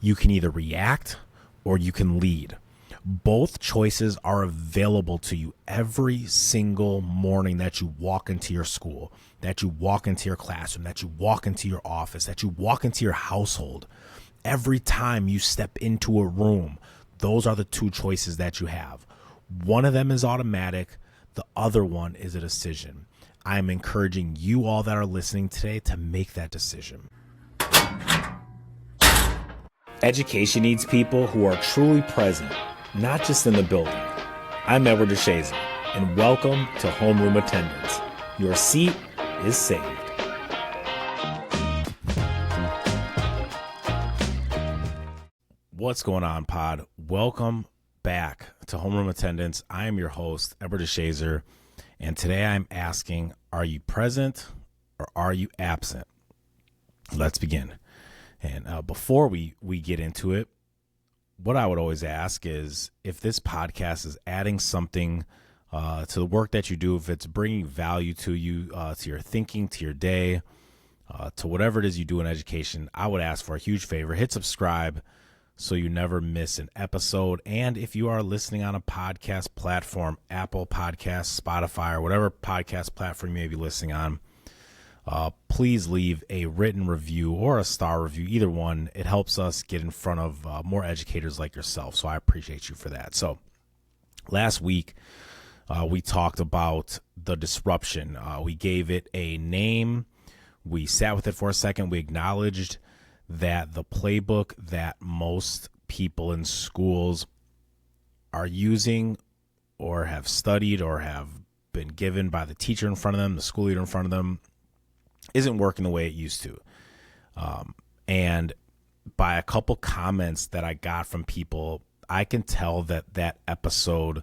You can either react or you can lead. Both choices are available to you every single morning that you walk into your school, that you walk into your classroom, that you walk into your office, that you walk into your household. Every time you step into a room, those are the two choices that you have. One of them is automatic. The other one is a decision. I am encouraging you all that are listening today to make that decision. Education needs people who are truly present, not just in the building. I'm Edward DeShazer, and welcome to Homeroom Attendance. Your seat is saved. What's going on, pod? Welcome back to Homeroom Attendance. I am your host, Edward DeShazer, and today I'm asking, are you present or are you absent? Let's begin. And before we get into it, what I would always ask is if this podcast is adding something to the work that you do, if it's bringing value to you, to your thinking, to your day, to whatever it is you do in education, I would ask for a huge favor. Hit subscribe so you never miss an episode. And if you are listening on a podcast platform, Apple Podcasts, Spotify, or whatever podcast platform you may be listening on, please leave a written review or a star review, either one. It helps us get in front of more educators like yourself, so I appreciate you for that. So last week, we talked about the disruption. We gave it a name. We sat with it for a second. We acknowledged that the playbook that most people in schools are using or have studied or have been given by the teacher in front of them, the school leader in front of them, isn't working the way it used to. And by a couple comments that I got from people, I can tell that that episode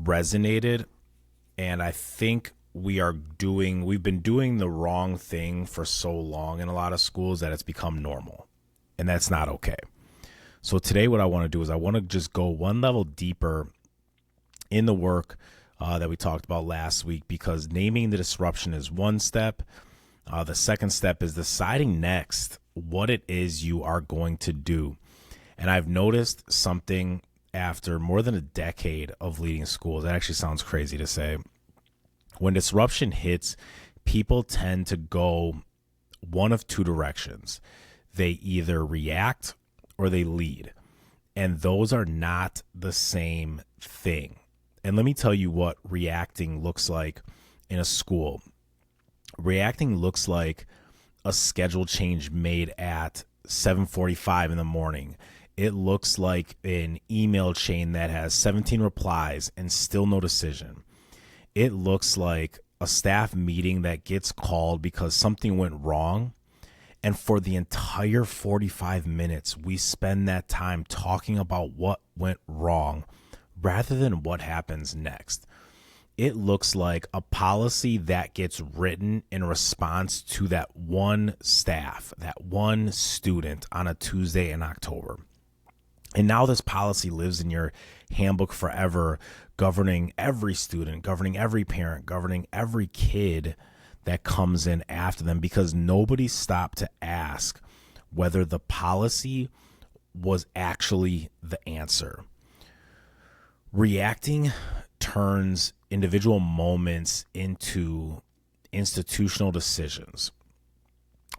resonated. And I think we've been doing the wrong thing for so long in a lot of schools that it's become normal. And that's not okay. So today what I want to do is I want to just go one level deeper in the work that we talked about last week, because naming the disruption is one step. The second step is deciding next what it is you are going to do. And I've noticed something after more than a decade of leading schools. That actually sounds crazy to say. When disruption hits, people tend to go one of two directions. They either react or they lead. And those are not the same thing. And let me tell you what reacting looks like in a school. Reacting looks like a schedule change made at 7:45 in the morning. It looks like an email chain that has 17 replies and still no decision. It looks like a staff meeting that gets called because something went wrong. And for the entire 45 minutes, we spend that time talking about what went wrong rather than what happens next. It looks like a policy that gets written in response to that one staff, that one student on a Tuesday in October. And now this policy lives in your handbook forever, governing every student, governing every parent, governing every kid that comes in after them, because nobody stopped to ask whether the policy was actually the answer. Reacting turns individual moments into institutional decisions.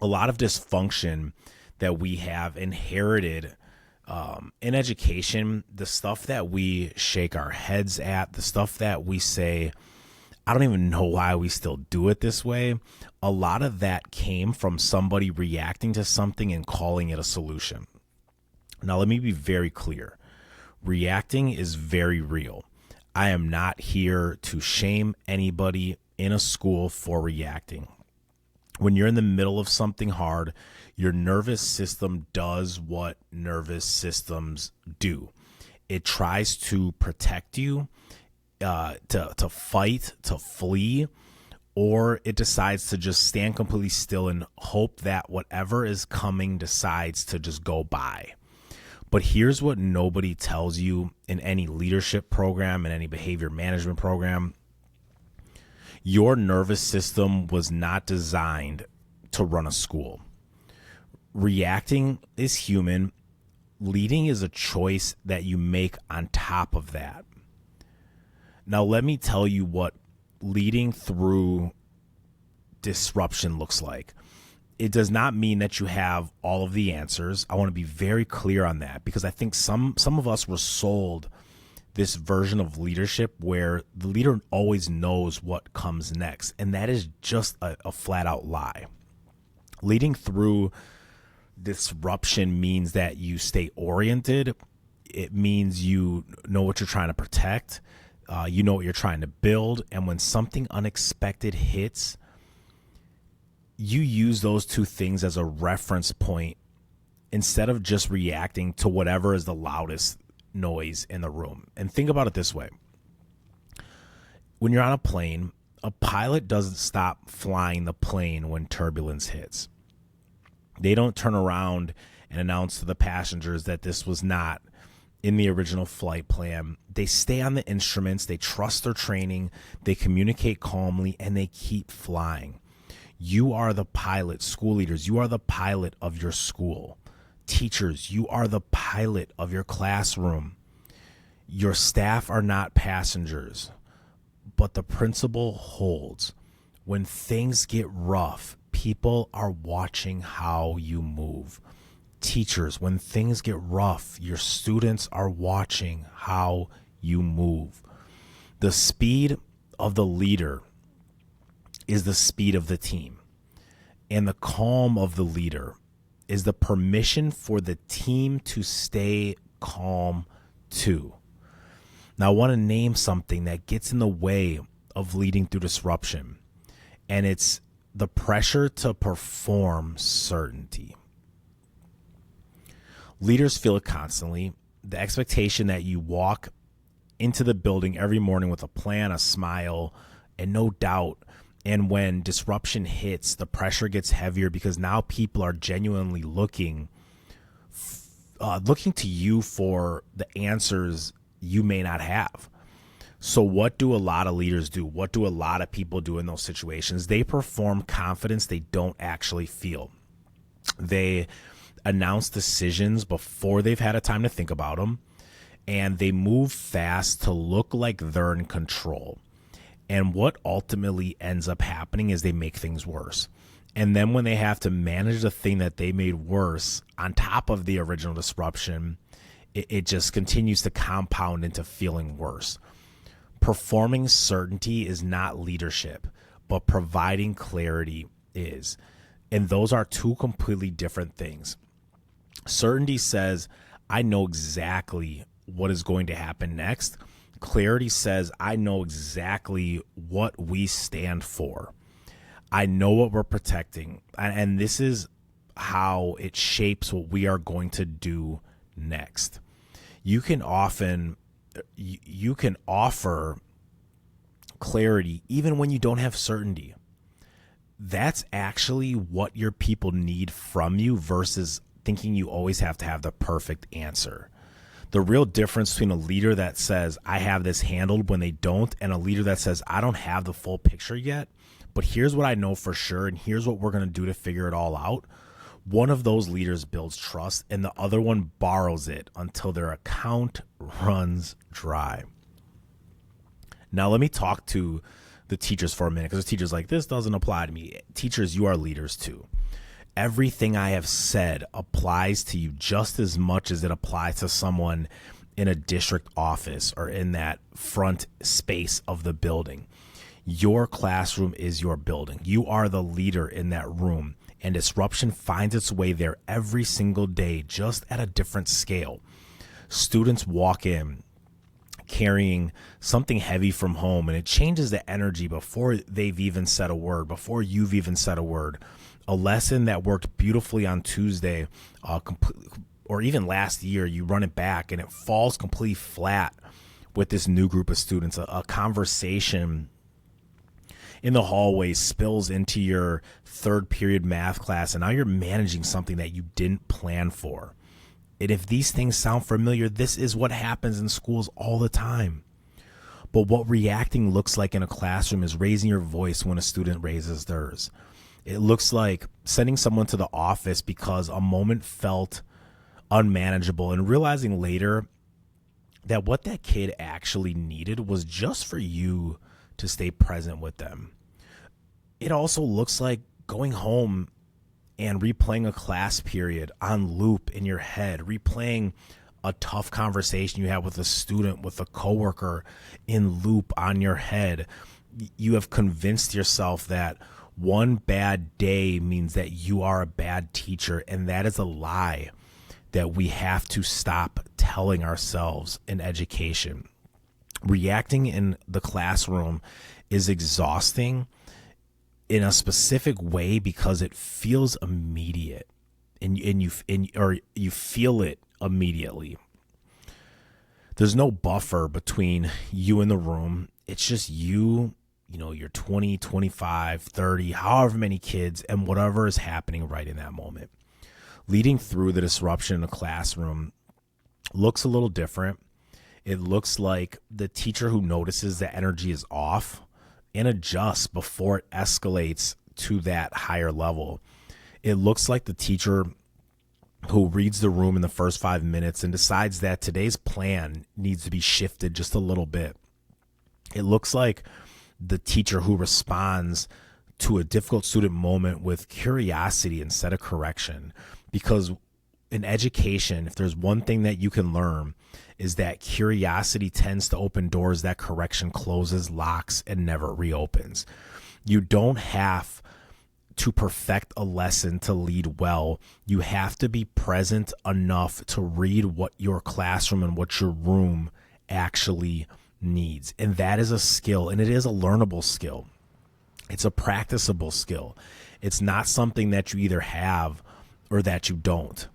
A lot of dysfunction that we have inherited in education, the stuff that we shake our heads at, the stuff that we say, I don't even know why we still do it this way. A lot of that came from somebody reacting to something and calling it a solution. Now, let me be very clear. Reacting is very real. I am not here to shame anybody in a school for reacting. When you're in the middle of something hard, your nervous system does what nervous systems do. It tries to protect you, to fight, to flee, or it decides to just stand completely still and hope that whatever is coming decides to just go by. But here's what nobody tells you in any leadership program, in any behavior management program. Your nervous system was not designed to run a school. Reacting is human. leading is a choice that you make on top of that. Now, let me tell you what leading through disruption looks like. It does not mean that you have all of the answers. I want to be very clear on that, because I think some of us were sold this version of leadership where the leader always knows what comes next, and that is just a flat out lie. Leading through disruption means that you stay oriented. It means you know what you're trying to protect. You know what you're trying to build. And when something unexpected hits, you use those two things as a reference point instead of just reacting to whatever is the loudest noise in the room. And think about it this way. When you're on a plane, a pilot doesn't stop flying the plane when turbulence hits. They don't turn around and announce to the passengers that this was not in the original flight plan. They stay on the instruments, they trust their training, they communicate calmly, and they keep flying. You are the pilot. School leaders, you are the pilot of your school. Teachers, you are the pilot of your classroom. Your staff are not passengers, but the principle holds. When things get rough, people are watching how you move. Teachers, when things get rough, your students are watching how you move. The speed of the leader is the speed of the team, and the calm of the leader is the permission for the team to stay calm too. Now, I want to name something that gets in the way of leading through disruption, and it's the pressure to perform certainty. Leaders feel it constantly. The expectation that you walk into the building every morning with a plan, a smile, and no doubt. And when disruption hits, the pressure gets heavier because now people are genuinely looking to you for the answers you may not have. So what do a lot of leaders do? What do a lot of people do in those situations? They perform confidence they don't actually feel. They announce decisions before they've had a time to think about them, and they move fast to look like they're in control. And what ultimately ends up happening is they make things worse. And then when they have to manage the thing that they made worse on top of the original disruption, it just continues to compound into feeling worse. Performing certainty is not leadership, but providing clarity is. And those are two completely different things. Certainty says, I know exactly what is going to happen next. Clarity says, I know exactly what we stand for. I know what we're protecting. And this is how it shapes what we are going to do next. You can offer clarity even when you don't have certainty. That's actually what your people need from you versus thinking you always have to have the perfect answer. The real difference between a leader that says, I have this handled when they don't, and a leader that says, I don't have the full picture yet, but here's what I know for sure, and here's what we're going to do to figure it all out. One of those leaders builds trust, and the other one borrows it until their account runs dry. Now, let me talk to the teachers for a minute, because the teachers like, this doesn't apply to me. Teachers, you are leaders too. Everything I have said applies to you just as much as it applies to someone in a district office or in that front space of the building. Your classroom is your building. You are the leader in that room, and disruption finds its way there every single day, just at a different scale. Students walk in carrying something heavy from home, and it changes the energy before they've even said a word, before you've even said a word. A lesson that worked beautifully on Tuesday, or even last year, you run it back and it falls completely flat with this new group of students. A conversation in the hallway spills into your third period math class, and now you're managing something that you didn't plan for. And if these things sound familiar, this is what happens in schools all the time. But what reacting looks like in a classroom is raising your voice when a student raises theirs. It looks like sending someone to the office because a moment felt unmanageable, and realizing later that what that kid actually needed was just for you to stay present with them. It also looks like going home and replaying a class period on loop in your head, replaying a tough conversation you had with a student, with a coworker in loop on your head. You have convinced yourself that one bad day means that you are a bad teacher, and that is a lie that we have to stop telling ourselves in education. Reacting in the classroom is exhausting in a specific way because it feels immediate, and you feel it immediately. There's no buffer between you and the room. It's just you, you're 20, 25, 30, however many kids, and whatever is happening right in that moment. Leading through the disruption in the classroom looks a little different. It looks like the teacher who notices that energy is off and adjusts before it escalates to that higher level. It looks like the teacher who reads the room in the first 5 minutes and decides that today's plan needs to be shifted just a little bit. It looks like the teacher who responds to a difficult student moment with curiosity instead of correction. Because in education, if there's one thing that you can learn, is that curiosity tends to open doors that correction closes, locks, and never reopens. You don't have to perfect a lesson to lead well. You have to be present enough to read what your classroom and what your room actually needs. And that is a skill, and it is a learnable skill. It's a practicable skill. It's not something that you either have or that you don't.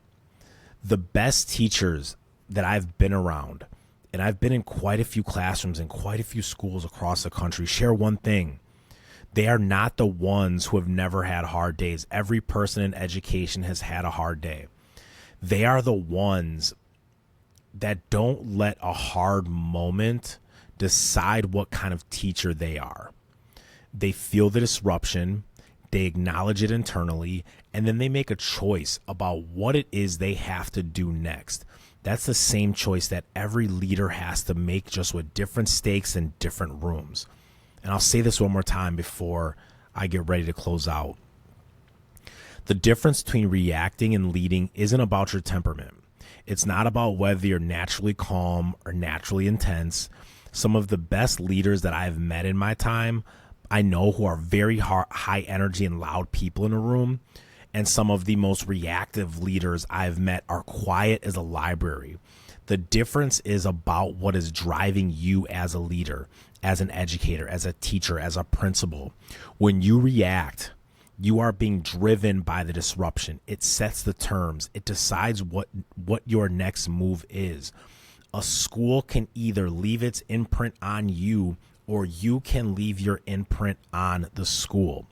The best teachers that I've been around, and I've been in quite a few classrooms and quite a few schools across the country, share one thing. They are not the ones who have never had hard days. Every person in education has had a hard day. They are the ones that don't let a hard moment decide what kind of teacher they are. They feel the disruption, they acknowledge it internally, and then they make a choice about what it is they have to do next. That's the same choice that every leader has to make, just with different stakes and different rooms. And I'll say this one more time before I get ready to close out. The difference between reacting and leading isn't about your temperament. It's not about whether you're naturally calm or naturally intense. Some of the best leaders that I've met in my time, I know, who are very high energy and loud people in a room. And some of the most reactive leaders I've met are quiet as a library. The difference is about what is driving you as a leader, as an educator, as a teacher, as a principal. When you react, you are being driven by the disruption. It sets the terms. It decides what your next move is. A school can either leave its imprint on you, or you can leave your imprint on the school.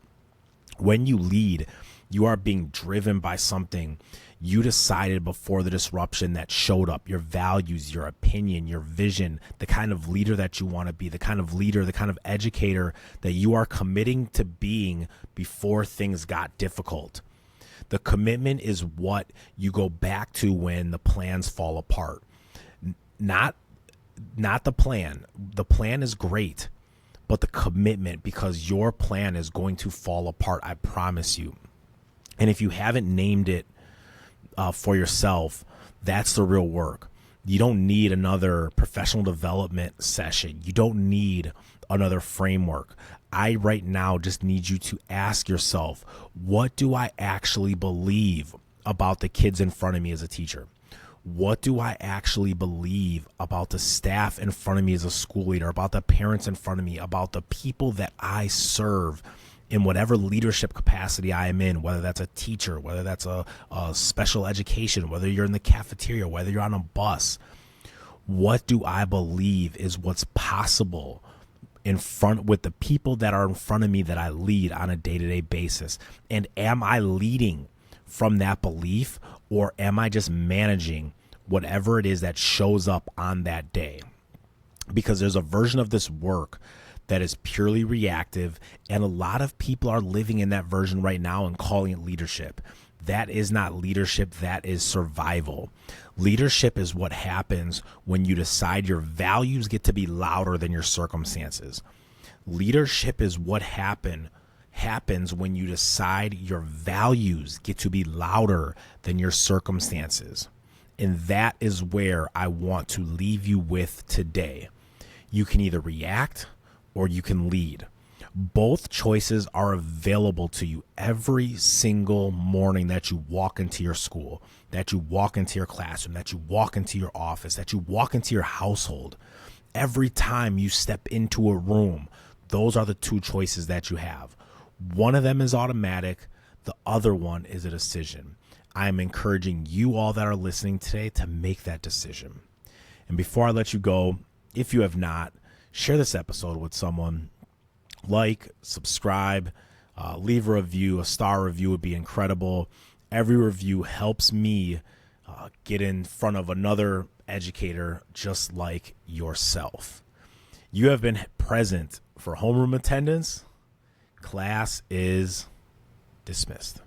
When you lead, you are being driven by something you decided before the disruption that showed up, your values, your opinion, your vision, the kind of leader that you want to be, the kind of leader, the kind of educator that you are committing to being before things got difficult. The commitment is what you go back to when the plans fall apart. Not the plan. The plan is great, but the commitment, because your plan is going to fall apart, I promise you. And if you haven't named it for yourself, that's the real work. You don't need another professional development session. You don't need another framework. I right now just need you to ask yourself, what do I actually believe about the kids in front of me as a teacher? What do I actually believe about the staff in front of me as a school leader, about the parents in front of me, about the people that I serve in whatever leadership capacity I am in, whether that's a teacher, whether that's a special education, whether you're in the cafeteria, whether you're on a bus? What do I believe is what's possible in front with the people that are in front of me that I lead on a day-to-day basis? And am I leading from that belief, or am I just managing whatever it is that shows up on that day? Because there's a version of this work that is purely reactive, and a lot of people are living in that version right now and calling it leadership. That is not leadership. That is survival. Leadership is what happens when you decide your values get to be louder than your circumstances. Leadership is what happens when you decide your values get to be louder than your circumstances. And that is where I want to leave you with today. You can either react or you can lead. Both choices are available to you every single morning that you walk into your school, that you walk into your classroom, that you walk into your office, that you walk into your household. Every time you step into a room, those are the two choices that you have. One of them is automatic. The other one is a decision. I am encouraging you all that are listening today to make that decision. And before I let you go, if you have not, share this episode with someone. Like, subscribe, leave a review. A star review would be incredible. Every review helps me get in front of another educator just like yourself. You have been present for Homeroom Attendance. Class is dismissed.